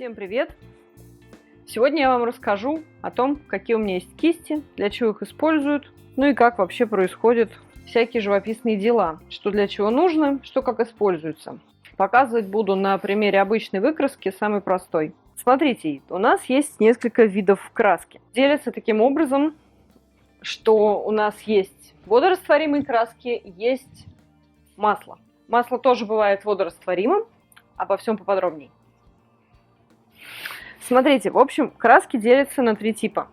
Всем привет! Сегодня я вам расскажу о том, какие у меня есть кисти, для чего их используют, ну и как вообще происходят всякие живописные дела, что для чего нужно, что как используется. Показывать буду на примере обычной выкраски, самой простой. Смотрите, у нас есть несколько видов краски. Делятся таким образом, что у нас есть водорастворимые краски, есть масло. Масло тоже бывает водорастворимым, обо всем поподробнее. Смотрите, в общем, краски делятся на три типа.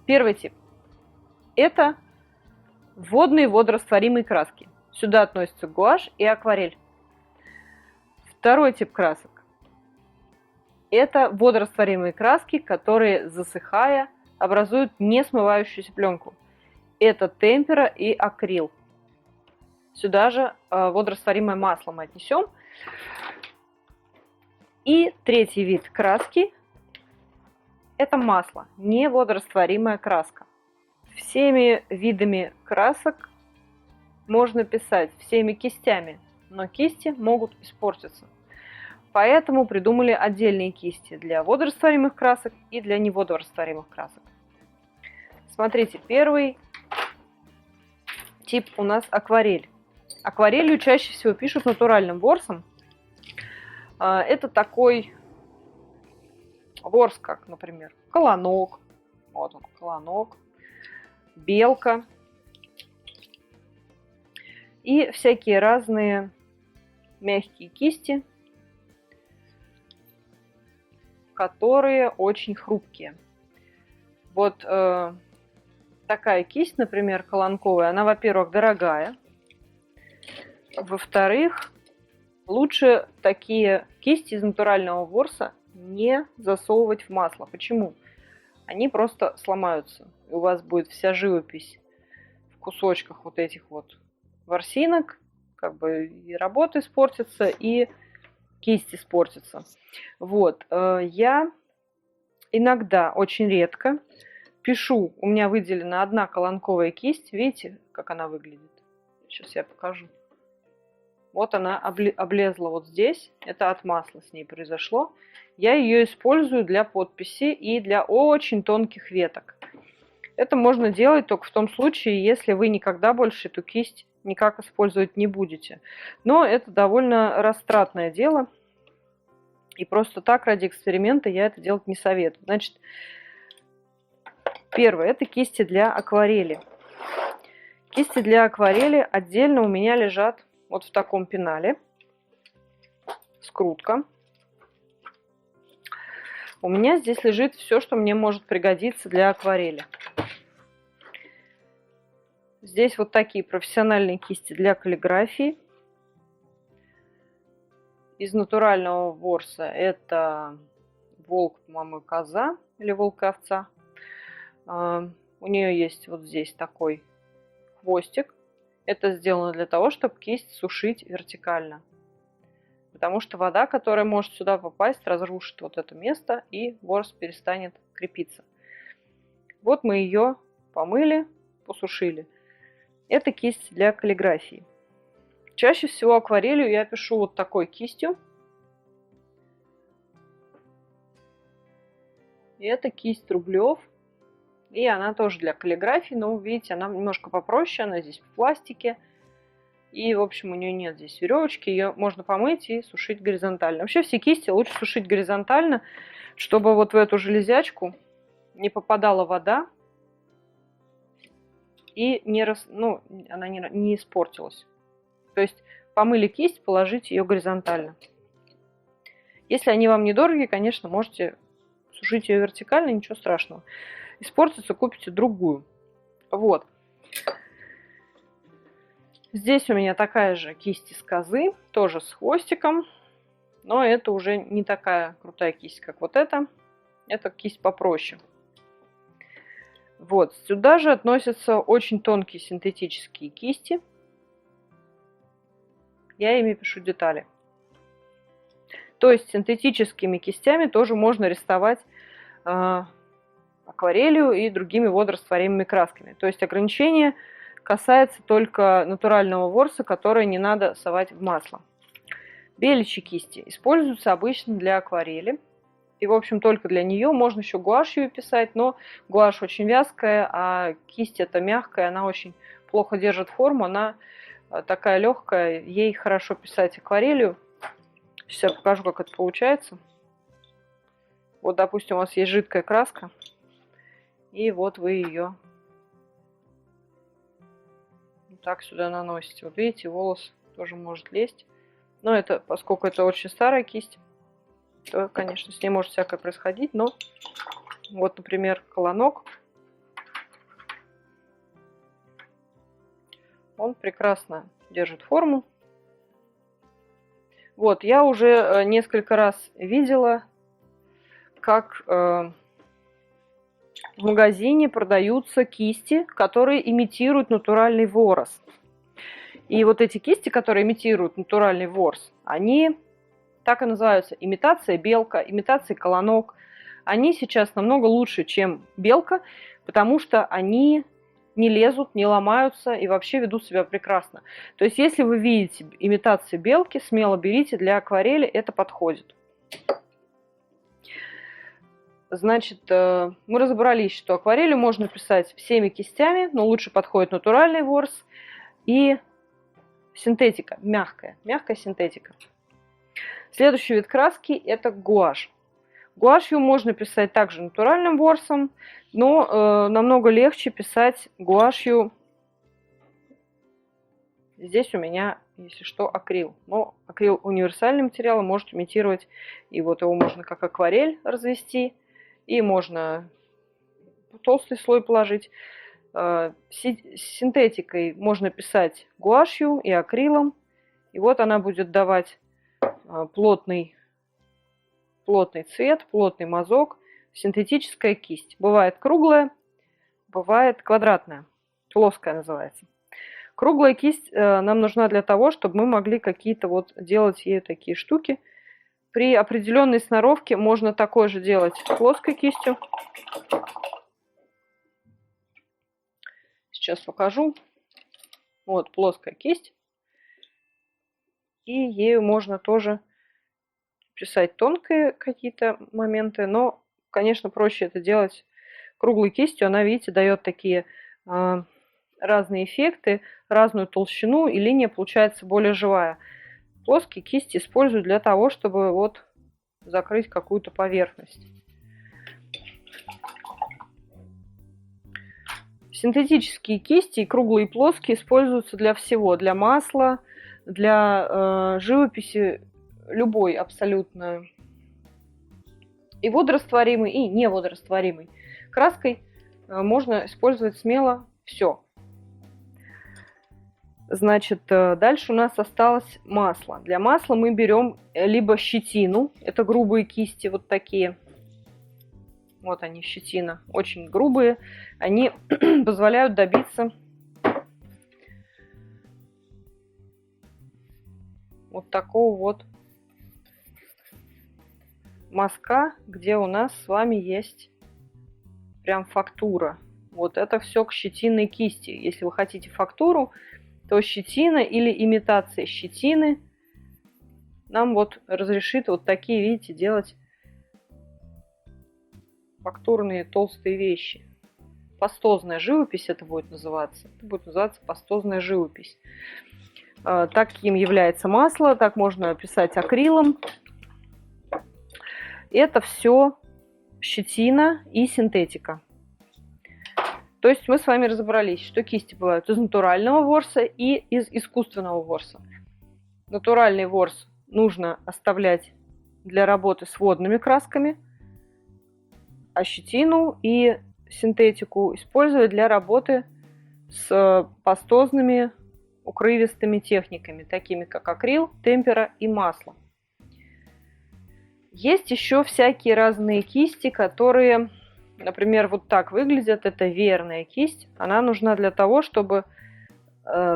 Первый тип – это водные водорастворимые краски. Сюда относятся гуашь и акварель. Второй тип красок – это водорастворимые краски, которые, засыхая, образуют несмывающуюся пленку. Это темпера и акрил. Сюда же водорастворимое масло мы отнесем. И третий вид краски – это масло, не водорастворимая краска. Всеми видами красок можно писать, всеми кистями, но кисти могут испортиться. Поэтому придумали отдельные кисти для водорастворимых красок и для неводорастворимых красок. Смотрите, первый тип у нас акварель. Акварелью чаще всего пишут натуральным ворсом. Это такой ворс, как, например, колонок, вот он, колонок, белка и всякие разные мягкие кисти, которые очень хрупкие. Вот такая кисть, например, колонковая, она, во-первых, дорогая, во-вторых, лучше такие кисти из натурального ворса не засовывать в масло. Почему? Они просто сломаются. И у вас будет вся живопись в кусочках вот этих вот ворсинок. Как бы и работа испортится, и кисть испортится. Вот. Я иногда, очень редко, пишу. У меня выделена одна колонковая кисть. Видите, как она выглядит? Сейчас я покажу. Вот она облезла вот здесь. Это от масла с ней произошло. Я ее использую для подписи и для очень тонких веток. Это можно делать только в том случае, если вы никогда больше эту кисть никак использовать не будете. Но это довольно растратное дело. И просто так ради эксперимента я это делать не советую. Значит, первое – это кисти для акварели. Кисти для акварели отдельно у меня лежат вот в таком пенале. Скрутка. У меня здесь лежит все, что мне может пригодиться для акварели. Здесь вот такие профессиональные кисти для каллиграфии. Из натурального ворса это волк, по-моему, коза или волк и овца. У нее есть вот здесь такой хвостик. Это сделано для того, чтобы кисть сушить вертикально. Потому что вода, которая может сюда попасть, разрушит вот это место, и ворс перестанет крепиться. Вот мы ее помыли, посушили. Это кисть для каллиграфии. Чаще всего акварелью я пишу вот такой кистью. И это кисть Рублев. И она тоже для каллиграфии, но видите, она немножко попроще, она здесь в пластике. И, в общем, у нее нет здесь веревочки, ее можно помыть и сушить горизонтально. Вообще все кисти лучше сушить горизонтально, чтобы вот в эту железячку не попадала вода и она не испортилась. То есть помыли кисть, положите ее горизонтально. Если они вам недорогие, конечно, можете сушить ее вертикально, ничего страшного. Испортится, купите другую. Вот. Здесь у меня такая же кисть из козы, тоже с хвостиком, но это уже не такая крутая кисть, как вот эта. Это кисть попроще. Вот, сюда же относятся очень тонкие синтетические кисти. Я ими пишу детали. То есть синтетическими кистями тоже можно рисовать акварелью и другими водорастворимыми красками. То есть ограничение касается только натурального ворса, который не надо совать в масло. Беличьи кисти используются обычно для акварели. И, в общем, только для нее можно еще гуашью писать, но гуашь очень вязкая, а кисть это мягкая, она очень плохо держит форму, она такая легкая, ей хорошо писать акварелью. Сейчас я покажу, как это получается. Вот, допустим, у вас есть жидкая краска, и вот вы ее вот так сюда наносите. Вот видите, волос тоже может лезть. Но это, поскольку это очень старая кисть, то, конечно, с ней может всякое происходить. Но вот, например, колонок. Он прекрасно держит форму. Вот, я уже несколько раз видела, как в магазине продаются кисти, которые имитируют натуральный ворс. И вот эти кисти, которые имитируют натуральный ворс, они так и называются: имитация белка, имитация колонок. Они сейчас намного лучше, чем белка, потому что они не лезут, не ломаются и вообще ведут себя прекрасно. То есть, если вы видите имитацию белки, смело берите, для акварели это подходит. Значит, мы разобрались, что акварелью можно писать всеми кистями, но лучше подходит натуральный ворс и синтетика, мягкая синтетика. Следующий вид краски – это гуашь. Гуашью можно писать также натуральным ворсом, но намного легче писать гуашью. Здесь у меня, если что, акрил. Но акрил универсальный материал, может имитировать, и вот его можно как акварель развести, и можно толстый слой положить. С синтетикой можно писать гуашью и акрилом, и вот она будет давать плотный цвет, плотный мазок. Синтетическая кисть. Бывает круглая, бывает квадратная, плоская называется. Круглая кисть нам нужна для того, чтобы мы могли какие-то вот делать ею такие штуки. При определенной сноровке можно такое же делать плоской кистью. Сейчас покажу. Вот плоская кисть. И ею можно тоже писать тонкие какие-то моменты, но, конечно, проще это делать круглой кистью. Она, видите, дает такие разные эффекты, разную толщину, и линия получается более живая. Плоские кисти использую для того, чтобы вот закрыть какую-то поверхность. Синтетические кисти, и круглые, и плоские, используются для всего. Для масла, для живописи любой абсолютно. И водорастворимый, и неводорастворимый. Краской можно использовать смело все. Значит, дальше у нас осталось масло. Для масла мы берем либо щетину, это грубые кисти, вот такие. Вот они, щетина, очень грубые. Они позволяют добиться вот такого вот мазка, где у нас с вами есть прям фактура. Вот это все к щетинной кисти. Если вы хотите фактуру, то щетина или имитация щетины нам вот разрешит вот такие, видите, делать фактурные толстые вещи. Пастозная живопись это будет называться. Это будет называться пастозная живопись. Таким является масло, так можно писать акрилом. Это все щетина и синтетика. То есть мы с вами разобрались, что кисти бывают из натурального ворса и из искусственного ворса. Натуральный ворс нужно оставлять для работы с водными красками, а щетину и синтетику использовать для работы с пастозными укрывистыми техниками, такими как акрил, темпера и масло. Есть еще всякие разные кисти, которые, например, вот так выглядят. Это веерная кисть. Она нужна для того, чтобы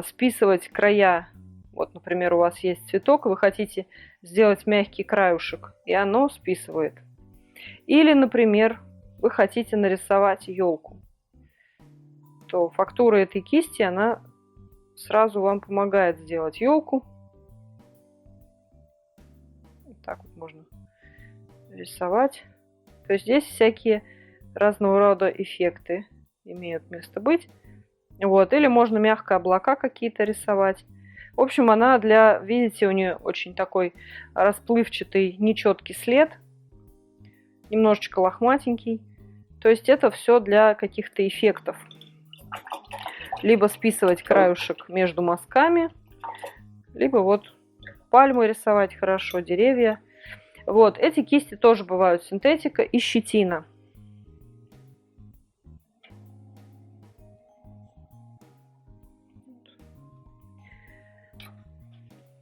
списывать края. Вот, например, у вас есть цветок, вы хотите сделать мягкий краюшек, и оно списывает. Или, например, вы хотите нарисовать елку, то фактура этой кисти, она сразу вам помогает сделать елку. Вот так вот можно рисовать. То есть здесь всякие разного рода эффекты имеют место быть. Вот. Или можно мягко облака какие-то рисовать. В общем, она для, видите, у нее очень такой расплывчатый, нечеткий след. Немножечко лохматенький. То есть это все для каких-то эффектов. Либо списывать краюшек между мазками, либо вот пальмы рисовать хорошо, деревья. Вот, эти кисти тоже бывают синтетика и щетина.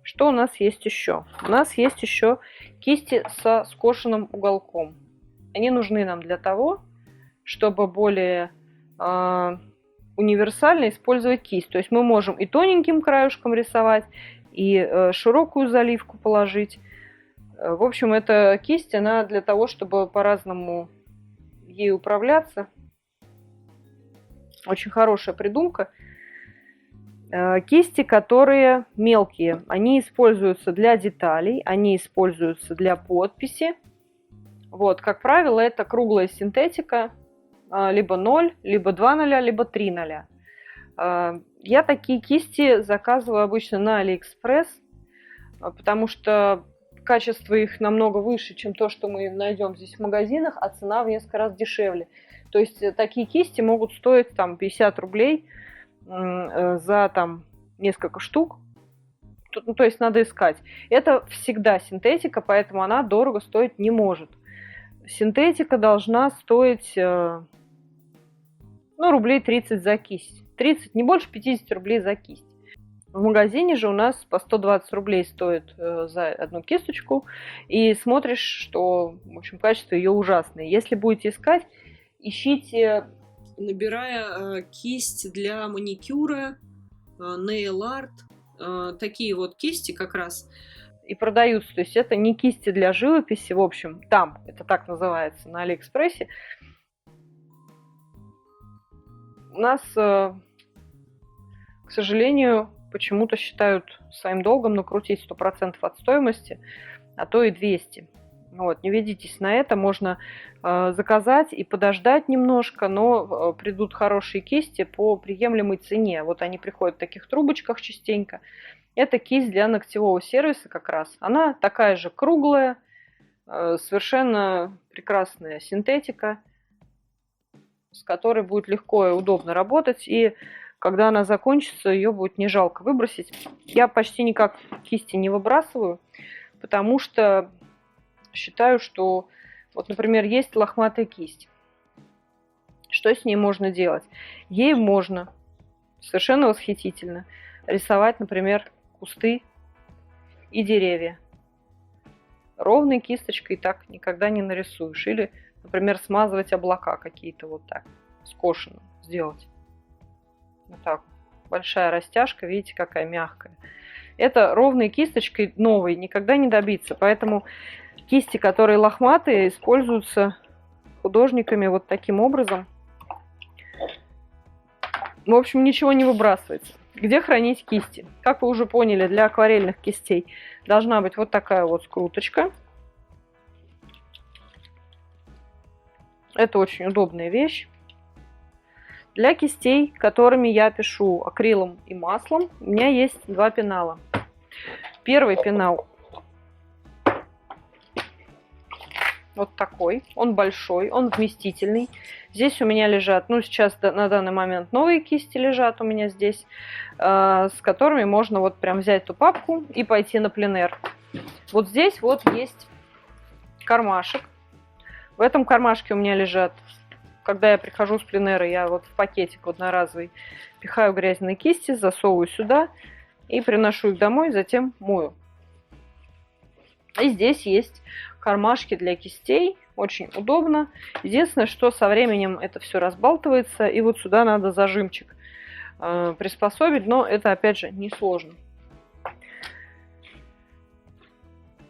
Что у нас есть еще? У нас есть еще кисти со скошенным уголком. Они нужны нам для того, чтобы более универсально использовать кисть. То есть мы можем и тоненьким краюшком рисовать, и широкую заливку положить. В общем, эта кисть, она для того, чтобы по-разному ей управляться. Очень хорошая придумка. Кисти, которые мелкие, они используются для деталей, они используются для подписи. Вот, как правило, это круглая синтетика, либо 0, либо 2 0, либо 3 0. Я такие кисти заказываю обычно на AliExpress, потому что качество их намного выше, чем то, что мы найдем здесь в магазинах, а цена в несколько раз дешевле. То есть такие кисти могут стоить там 50 рублей за там несколько штук. Ну, то есть надо искать. Это всегда синтетика, поэтому она дорого стоить не может. Синтетика должна стоить, ну, рублей 30 за кисть. 30, не больше 50 рублей за кисть. В магазине же у нас по 120 рублей стоит за одну кисточку. И смотришь, что, в общем, качество ее ужасное. Если будете искать, ищите, набирая кисть для маникюра, nail art, такие вот кисти как раз и продаются. То есть это не кисти для живописи, в общем, там, это так называется, на Алиэкспрессе. У нас, к сожалению, почему-то считают своим долгом накрутить 100% от стоимости, а то и 200%. Вот, не ведитесь на это, можно заказать и подождать немножко, но придут хорошие кисти по приемлемой цене. Вот они приходят в таких трубочках частенько. Это кисть для ногтевого сервиса как раз. Она такая же круглая, совершенно прекрасная синтетика, с которой будет легко и удобно работать. И когда она закончится, ее будет не жалко выбросить. Я почти никак кисти не выбрасываю, потому что считаю, что, вот, например, есть лохматая кисть. Что с ней можно делать? Ей можно совершенно восхитительно рисовать, например, кусты и деревья. Ровной кисточкой так никогда не нарисуешь. Или, например, смазывать облака какие-то вот так, скошенно сделать. Вот так. Большая растяжка, видите, какая мягкая. Это ровной кисточкой новой никогда не добиться. Поэтому кисти, которые лохматые, используются художниками вот таким образом. В общем, ничего не выбрасывается. Где хранить кисти? Как вы уже поняли, для акварельных кистей должна быть вот такая вот скруточка. Это очень удобная вещь. Для кистей, которыми я пишу акрилом и маслом, у меня есть два пенала. Первый пенал вот такой, он большой, он вместительный. Здесь у меня лежат, ну сейчас на данный момент новые кисти лежат у меня здесь, с которыми можно вот прям взять эту папку и пойти на пленэр. Вот здесь вот есть кармашек. В этом кармашке у меня лежат, когда я прихожу с пленэра, я вот в пакетик одноразовый пихаю грязные кисти, засовываю сюда и приношу их домой, затем мою. И здесь есть кармашки для кистей, очень удобно. Единственное, что со временем это все разбалтывается, и вот сюда надо зажимчик приспособить, но это опять же несложно.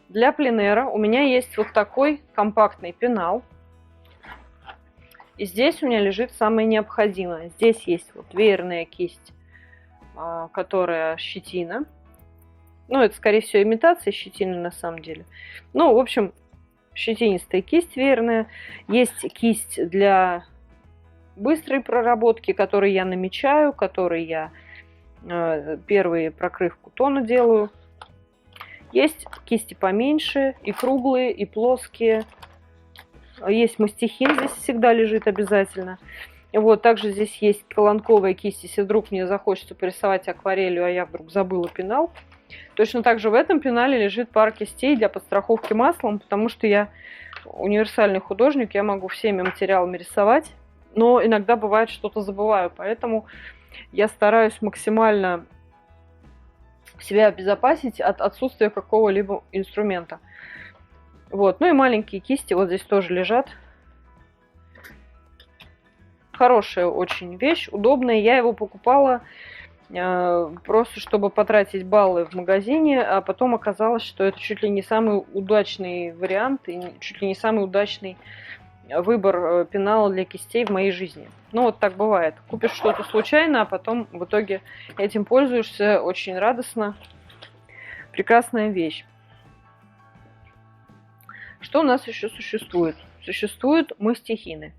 Для пленэра у меня есть вот такой компактный пенал. И здесь у меня лежит самое необходимое. Здесь есть вот веерная кисть, которая щетина. Ну, это, скорее всего, имитация щетины на самом деле. Ну, в общем, щетинистая кисть верная. Есть кисть для быстрой проработки, которой я намечаю, которой я первые прокрывку тона делаю. Есть кисти поменьше, и круглые, и плоские. Есть мастихин, здесь всегда лежит обязательно. Вот, также здесь есть колонковая кисть, если вдруг мне захочется порисовать акварелью, а я вдруг забыла пенал. Точно так же в этом пенале лежит пара кистей для подстраховки маслом, потому что я универсальный художник, я могу всеми материалами рисовать, но иногда бывает что-то забываю, поэтому я стараюсь максимально себя обезопасить от отсутствия какого-либо инструмента. Вот, ну и маленькие кисти вот здесь тоже лежат. Хорошая очень вещь, удобная. Я его покупала просто чтобы потратить баллы в магазине, а потом оказалось, что это чуть ли не самый удачный вариант и чуть ли не самый удачный выбор пенала для кистей в моей жизни. Ну вот так бывает. Купишь что-то случайно, а потом в итоге этим пользуешься очень радостно. Прекрасная вещь. Что у нас еще существует? Существуют мастихины.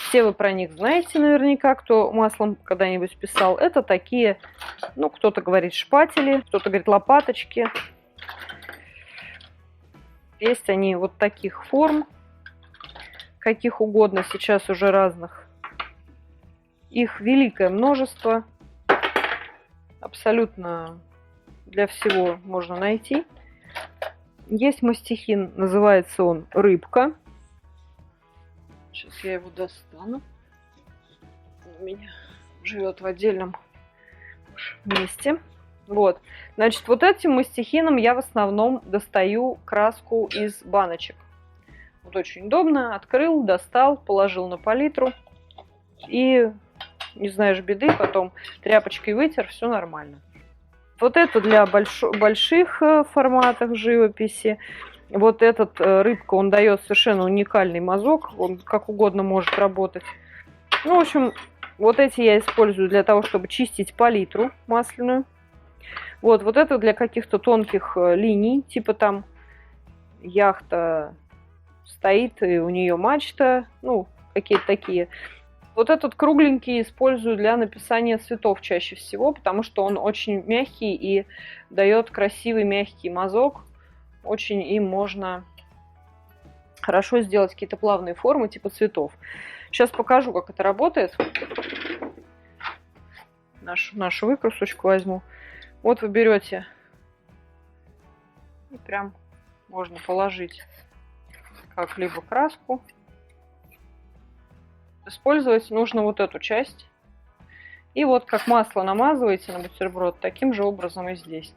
Все вы про них знаете наверняка, кто маслом когда-нибудь писал. Это такие, ну, кто-то говорит шпатели, кто-то говорит лопаточки. Есть они вот таких форм, каких угодно, сейчас уже разных. Их великое множество. Абсолютно для всего можно найти. Есть мастихин, называется он рыбка. Сейчас я его достану. Он у меня живет в отдельном месте. Вот. Значит, вот этим мастихином я в основном достаю краску из баночек. Вот очень удобно. Открыл, достал, положил на палитру. И, не знаешь беды, потом тряпочкой вытер, все нормально. Вот это для больших форматов живописи. Вот этот рыбка, он дает совершенно уникальный мазок. Он как угодно может работать. Ну, в общем, вот эти я использую для того, чтобы чистить палитру масляную. Вот это для каких-то тонких линий. Типа там яхта стоит, и у нее мачта. Ну, какие-то такие. Вот этот кругленький использую для написания цветов чаще всего, потому что он очень мягкий и дает красивый мягкий мазок. Очень им можно хорошо сделать какие-то плавные формы типа цветов. Сейчас покажу, как это работает. Нашу выкрусочку возьму. Вот вы берете и прям можно положить как-либо краску. Использовать нужно вот эту часть. И вот как масло намазываете на бутерброд, таким же образом и здесь.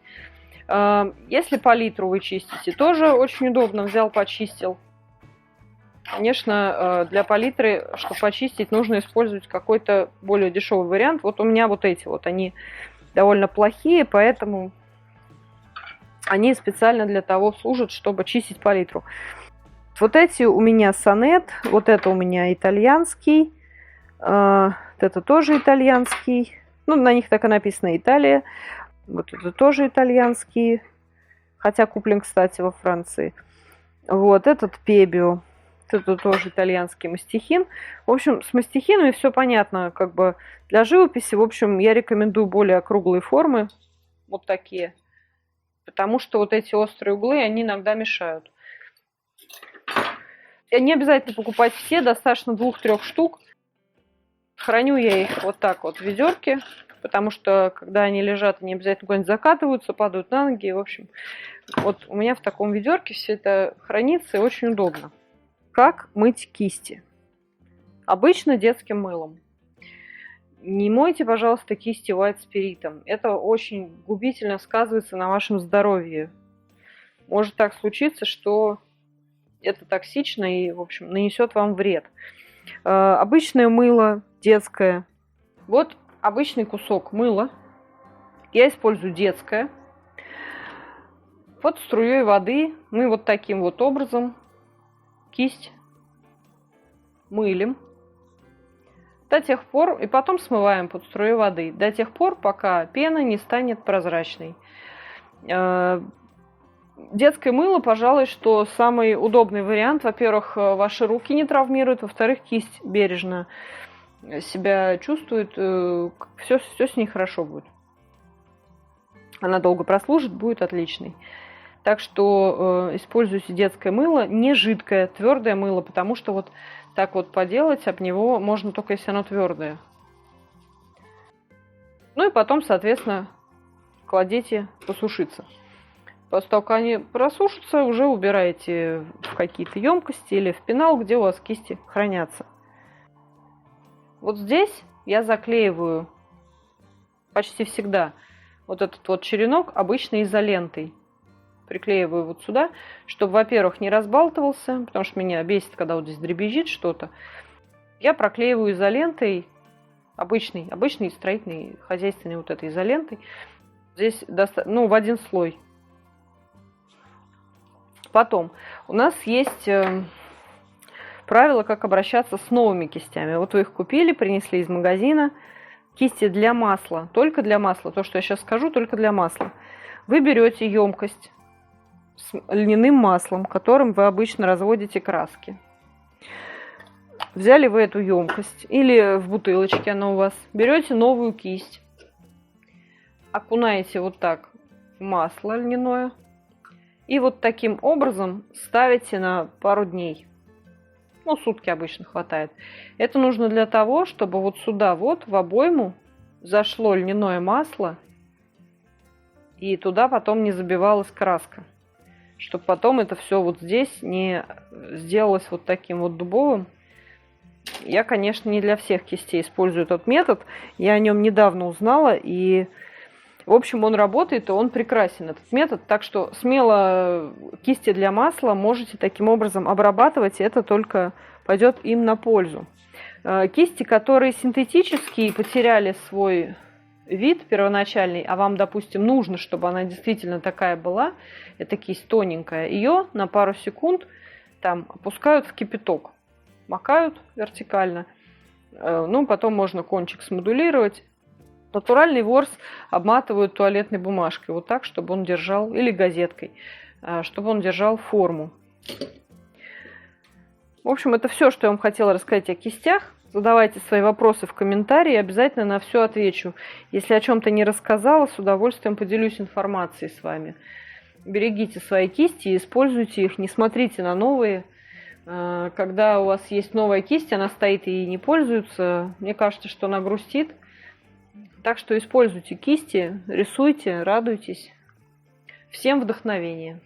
Если палитру вы чистите, тоже очень удобно. Взял, почистил. Конечно, для палитры, чтобы почистить, нужно использовать какой-то более дешевый вариант. Вот у меня вот эти вот, они довольно плохие, поэтому они специально для того служат, чтобы чистить палитру. Вот эти у меня сонет, вот это у меня итальянский, это тоже итальянский, ну, на них так и написано Италия, вот это тоже итальянский, хотя куплен, кстати, во Франции. Вот этот Пебио, это тоже итальянский мастихин. В общем, с мастихинами все понятно, как бы для живописи, в общем, я рекомендую более округлые формы, вот такие, потому что вот эти острые углы, они иногда мешают. Не обязательно покупать все, достаточно 2-3 штук. Храню я их вот так вот в ведерке, потому что когда они лежат, они обязательно куда-нибудь закатываются, падают на ноги. В общем, вот у меня в таком ведерке все это хранится и очень удобно. Как мыть кисти? Обычно детским мылом. Не мойте, пожалуйста, кисти white спиритом. Это очень губительно сказывается на вашем здоровье. Может так случиться, что это токсично и, в общем, нанесет вам вред. Обычное мыло, детское. Вот обычный кусок мыла. Я использую детское. Под струей воды мы вот таким вот образом кисть мылим до тех пор, и потом смываем под струей воды, до тех пор, пока пена не станет прозрачной. Детское мыло, пожалуй, что самый удобный вариант. Во-первых, ваши руки не травмируют, во-вторых, кисть бережно себя чувствует, все с ней хорошо будет. Она долго прослужит, будет отличной. Так что используйте детское мыло, не жидкое, твердое мыло, потому что вот так вот поделать об него можно только если оно твердое. Ну и потом, соответственно, кладите посушиться. После того, как они просушатся, уже убираете в какие-то емкости или в пенал, где у вас кисти хранятся. Вот здесь я заклеиваю почти всегда вот этот вот черенок обычной изолентой. Приклеиваю вот сюда, чтобы, во-первых, не разбалтывался, потому что меня бесит, когда вот здесь дребезжит что-то. Я проклеиваю изолентой, обычной строительной, хозяйственной вот этой изолентой. Здесь в один слой. Потом у нас есть правило, как обращаться с новыми кистями. Вот вы их купили, принесли из магазина. Кисти для масла, только для масла. То, что я сейчас скажу, только для масла. Вы берете емкость с льняным маслом, которым вы обычно разводите краски. Взяли вы эту емкость или в бутылочке она у вас. Берете новую кисть, окунаете вот так в масло льняное и вот таким образом ставите на пару дней. Ну, сутки обычно хватает. Это нужно для того, чтобы вот сюда вот в обойму зашло льняное масло и туда потом не забивалась краска. Чтобы потом это все вот здесь не сделалось вот таким вот дубовым. Я, конечно, не для всех кистей использую этот метод. Я о нем недавно узнала. И, в общем, он работает, и он прекрасен, этот метод. Так что смело кисти для масла можете таким образом обрабатывать. И это только пойдет им на пользу. Кисти, которые синтетические, потеряли свой вид первоначальный, а вам, допустим, нужно, чтобы она действительно такая была, эта кисть тоненькая, ее на пару секунд там опускают в кипяток, макают вертикально, ну, потом можно кончик смодулировать. Натуральный ворс обматывают туалетной бумажкой, вот так, чтобы он держал, или газеткой, чтобы он держал форму. В общем, это все, что я вам хотела рассказать о кистях. Задавайте свои вопросы в комментарии, обязательно на все отвечу. Если о чем-то не рассказала, с удовольствием поделюсь информацией с вами. Берегите свои кисти и используйте их, не смотрите на новые. Когда у вас есть новая кисть, она стоит и не пользуется, мне кажется, что она грустит. Так что используйте кисти, рисуйте, радуйтесь. Всем вдохновения!